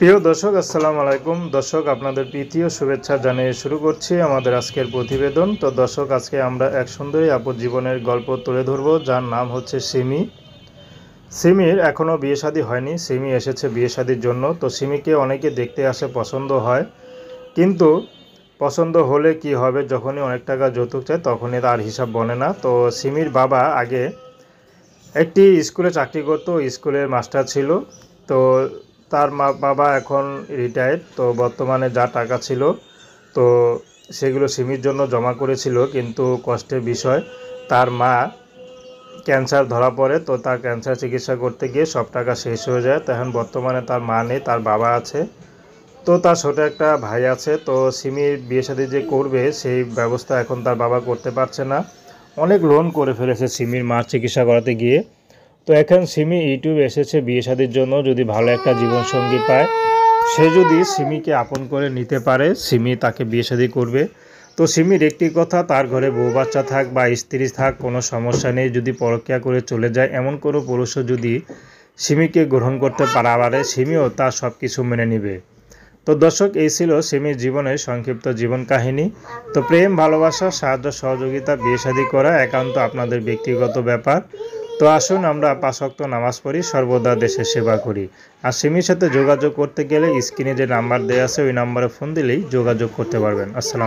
প্রিয় দর্শক, আসসালামু আলাইকুম। দর্শক, আপনাদের প্রীতি ও শুভেচ্ছা জানিয়ে শুরু করছি আমাদের আজকের প্রতিবেদন। তো দর্শক, আজকে আমরা এক সুন্দরী আপুর জীবনের গল্প তুলে ধরবো, যার নাম হচ্ছে সিমি। সিমির এখনও বিয়ে শাদী হয়নি। সিমি এসেছে বিয়ে শাদীর জন্য। তো সিমিকে অনেকে দেখতে আসে, পছন্দ হয়, কিন্তু পছন্দ হলে কি হবে, যখনই অনেক টাকা যৌতুক চায় তখনই তার হিসাব বনে না। তো সিমির বাবা আগে একটি স্কুলে চাকরি করতো, স্কুলের মাস্টার ছিল। তো তার বাবা এখন রিটায়ার্ড। তো বর্তমানে যা টাকা ছিল তো সেগুলো সিমির জন্য জমা করেছিল, কিন্তু কষ্টের বিষয় তার মা ক্যান্সার ধরা পড়ে। তো তার ক্যান্সার চিকিৎসা করতে গিয়ে সব টাকা শেষ হয়ে যায়। তো এখন বর্তমানে তার মা নেই, তার বাবা আছে। তো তার ছোটো একটা ভাই আছে। তো সিমির বিয়ে শাদী যে করবে সেই ব্যবস্থা এখন তার বাবা করতে পারছে না। অনেক লোন করে ফেলেছে সিমির মার চিকিৎসা করাতে গিয়ে। তো এখন সিমি ইউটিউবে এসেছে বিয়ে শাদীর জন্য। যদি ভালো একটা জীবনসঙ্গী পায়, সে যদি সিমিকে আপন করে নিতে পারে, সিমি তাকে বিয়ে শাদী করবে। তো সিমির একটি কথা, তার ঘরে বউ বাচ্চা থাক বা স্ত্রী থাক, কোনো সমস্যা নেই। যদি পরকীয়া করে চলে যায়, এমন কোনো পুরুষও যদি সিমিকে গ্রহণ করতে পারে, সিমিও তার সব কিছু মেনে নেবে। তো দর্শক, এই ছিল সিমির জীবনের সংক্ষিপ্ত জীবন কাহিনী। তো প্রেম, ভালোবাসা, সাহায্য সহযোগিতা, বিয়ে শাদী করা একান্ত আপনাদের ব্যক্তিগত ব্যাপার। তো আসুন আমরা 5 ওয়াক্ত নামাজ পড়ি, সর্বদা দেশের সেবা করি। আর সিমির সাথে যোগাযোগ করতে গেলে স্ক্রিনে যে নাম্বার দেওয়া আছে ওই নাম্বারে ফোন দিলেই যোগাযোগ করতে পারবেন। আসসালাম।